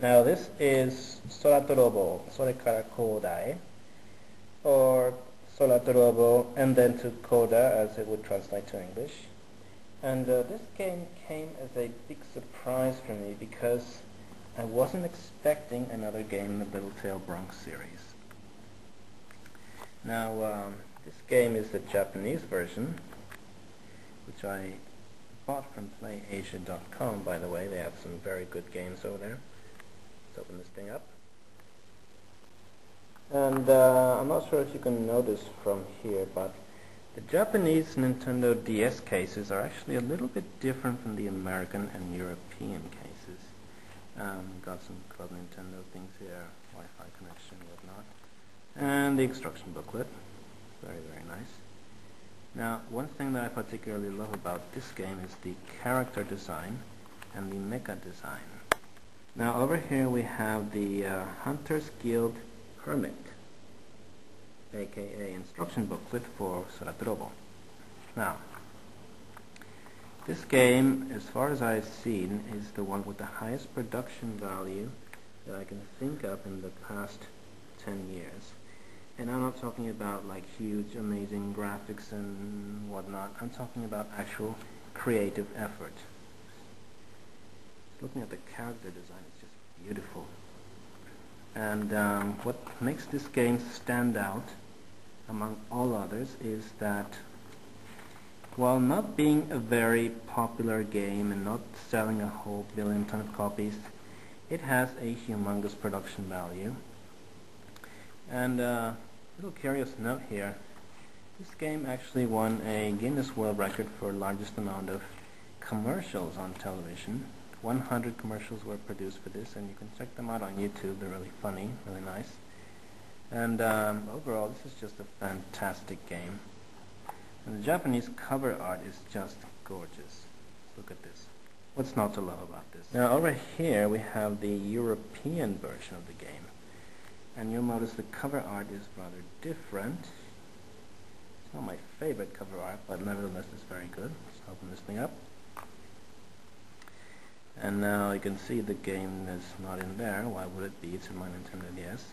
Now this is Solatorobo, Sore Kara Kodai, or Solatorobo and then to Coda, as it would translate to English. And this game came as a big surprise for me because I wasn't expecting another game in the Little Tail Bronx series. Now this game is the Japanese version, which I bought from PlayAsia.com, by the way. They have some very good games over there. Let's open this thing up. And I'm not sure if you can notice from here, but the Japanese Nintendo DS cases are actually a little bit different from the American and European cases. Got some Club Nintendo things here, Wi-Fi connection, whatnot, and the instruction booklet. Very, very nice. Now, one thing that I particularly love about this game is the character design and the mecha design. Now, over here we have the Hunters Guild Hermit, aka instruction booklet for Solatorobo. Now, this game, as far as I've seen, is the one with the highest production value that I can think of in the past 10 years. And I'm not talking about like huge, amazing graphics and whatnot. I'm talking about actual creative effort. Looking at the character design, it's just beautiful. And what makes this game stand out among all others is that while not being a very popular game and not selling a whole billion ton of copies, it has a humongous production value. And a little curious note here, this game actually won a Guinness World Record for largest amount of commercials on television. 100 commercials were produced for this, and you can check them out on YouTube. They're really funny, really nice. And overall, this is just a fantastic game. And the Japanese cover art is just gorgeous. Look at this. What's not to love about this? Now, over here, we have the European version of the game. And you'll notice the cover art is rather different. It's not my favorite cover art, but nevertheless, it's very good. Let's open this thing up. And now you can see the game is not in there. Why would it be? It's in my Nintendo DS.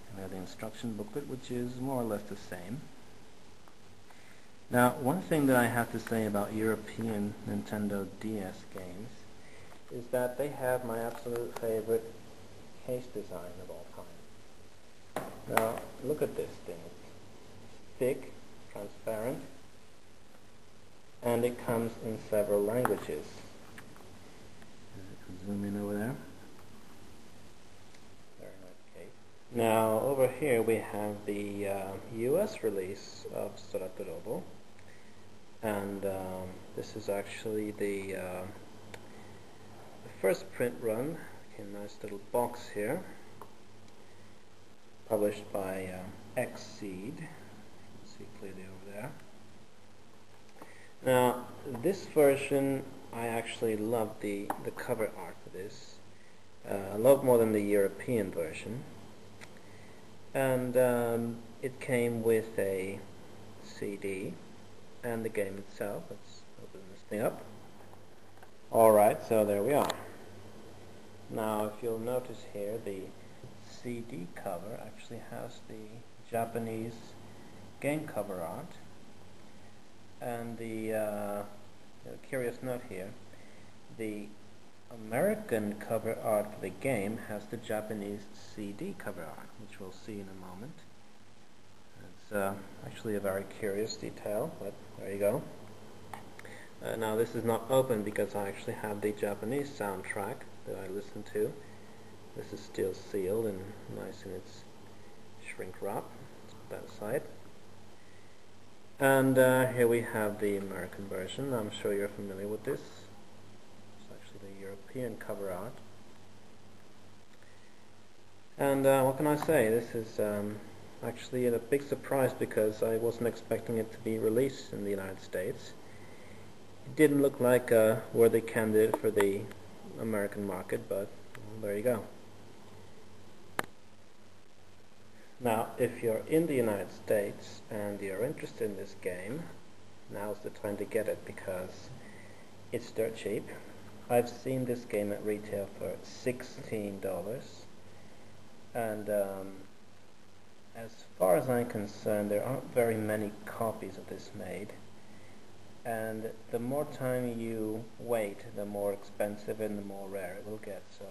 And we have the instruction booklet, which is more or less the same. Now, one thing that I have to say about European Nintendo DS games is that they have my absolute favorite case design of all time. Now, look at this thing. It's thick, transparent, and it comes in several languages. Zoom in over there. Very nice case. Now, over here we have the US release of Solatorobo, and this is actually the first print run. Okay, nice little box here, published by Xseed. You can see clearly over there. Now, this version, I actually love the cover art for this. I love more than the European version. And it came with a CD and the game itself. Let's open this thing up. Alright, so there we are. Now, if you'll notice here, the CD cover actually has the Japanese game cover art. And the curious note here, the American cover art for the game has the Japanese CD cover art, which we'll see in a moment. It's actually a very curious detail, but there you go. Now, this is not open because I actually have the Japanese soundtrack that I listen to. This is still sealed and nice in its shrink wrap. Let's put that aside. And here we have the American version. I'm sure you're familiar with this. It's actually the European cover art. And what can I say? This is actually a big surprise because I wasn't expecting it to be released in the United States. It didn't look like a worthy candidate for the American market, but well, there you go. Now, if you're in the United States and you're interested in this game, now's the time to get it because it's dirt cheap. I've seen this game at retail for $16, and as far as I'm concerned, there aren't very many copies of this made, and the more time you wait, the more expensive and the more rare it will get. So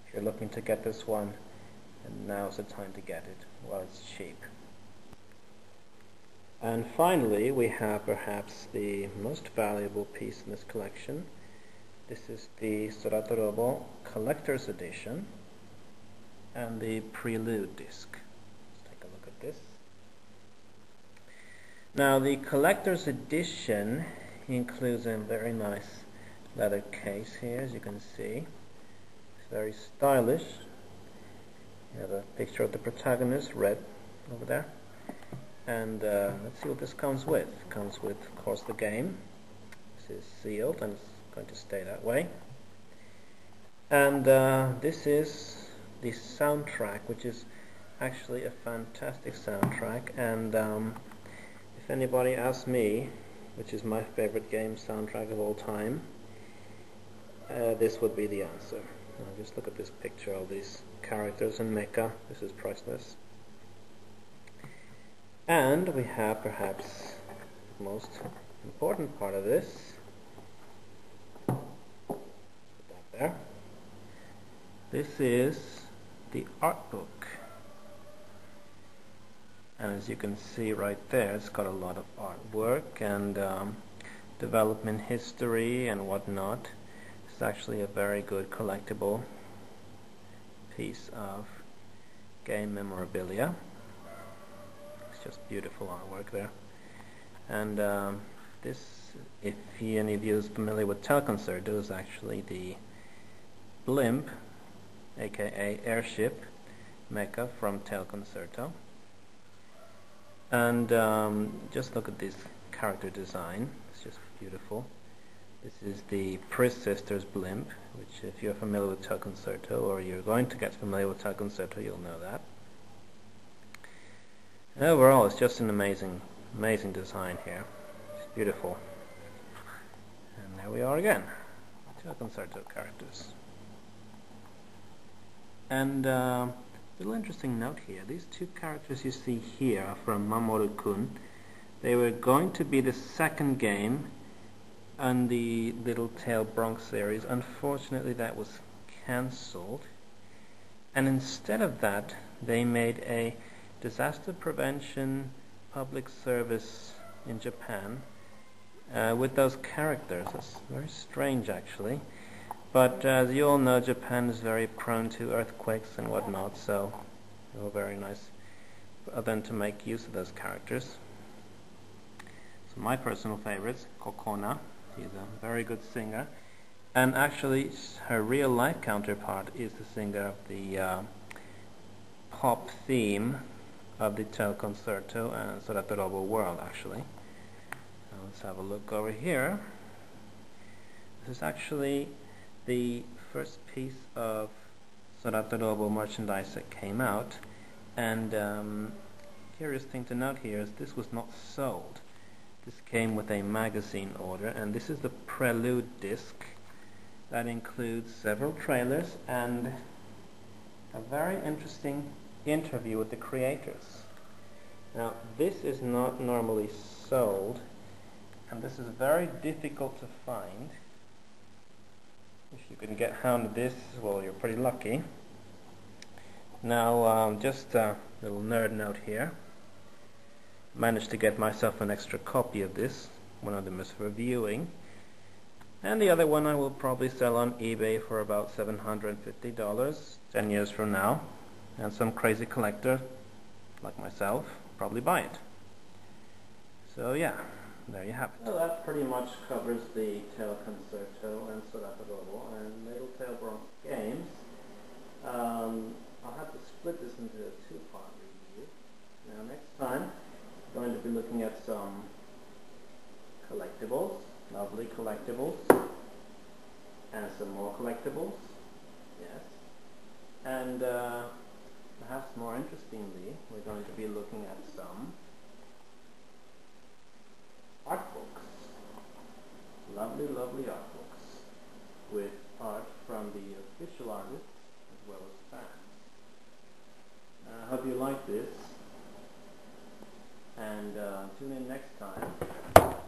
if you're looking to get this one, and now's the time to get it while it's cheap. And finally, we have perhaps the most valuable piece in this collection. This is the Solatorobo Collector's Edition and the Prelude disc. Let's take a look at this. Now, the Collector's Edition includes a very nice leather case here, as you can see. It's very stylish. You have a picture of the protagonist, red, over there. And let's see what this comes with. It comes with, of course, the game. This is sealed and it's going to stay that way. And this is the soundtrack, which is actually a fantastic soundtrack. And if anybody asks me, which is my favorite game soundtrack of all time, this would be the answer. Now just look at this picture of these characters in mecha. This is priceless. And we have perhaps the most important part of this. Put that there. This is the art book. And as you can see right there, it's got a lot of artwork and development history and whatnot. It's actually a very good collectible piece of game memorabilia. It's just beautiful artwork there. And this, if any of you is familiar with Tail Concerto, is actually the blimp, aka airship, mecha from Tail Concerto. And just look at this character design. It's just beautiful. This is the Pris Sisters blimp, which if you're familiar with Tail Concerto, or you're going to get familiar with Tail Concerto, you'll know that. And overall, it's just an amazing design here. It's beautiful. And there we are again, Tail Concerto characters. And little interesting note here, these two characters you see here are from Mamoru-kun. They were going to be the second game on the Little Tail Bronx series. Unfortunately, that was cancelled. And instead of that, they made a disaster prevention public service in Japan with those characters. It's very strange, actually. But as you all know, Japan is very prone to earthquakes and whatnot, so it was very nice of them to make use of those characters. So my personal favorites, Kokona, she's a very good singer, and actually her real life counterpart is the singer of the pop theme of the Tail Concerto and Solatorobo world, actually. Now let's have a look over here. This is actually the first piece of Solatorobo merchandise that came out, and curious thing to note here is this was not sold. This came with a magazine order, and this is the Prelude disc that includes several trailers and a very interesting interview with the creators. Now this is not normally sold, and this is very difficult to find. If you can get hold of this, well, you're pretty lucky. Now, just a little nerd note here. Managed to get myself an extra copy of this. One of them is for viewing, and the other one I will probably sell on eBay for about $750 10 years from now, and some crazy collector like myself probably buy it. So yeah, there you have it. Well, that pretty much covers the Tail Concerto and Solatorobo and Little Tail Bronx games. I'll have to split this into a two-part review. Now next time, I'm going to be looking at some collectibles, lovely collectibles, and some more collectibles, yes. And perhaps more interestingly, we're going to be looking at some art books. Lovely, lovely art books with art from the official artists as well as fans. I hope you like this, and tune in next time.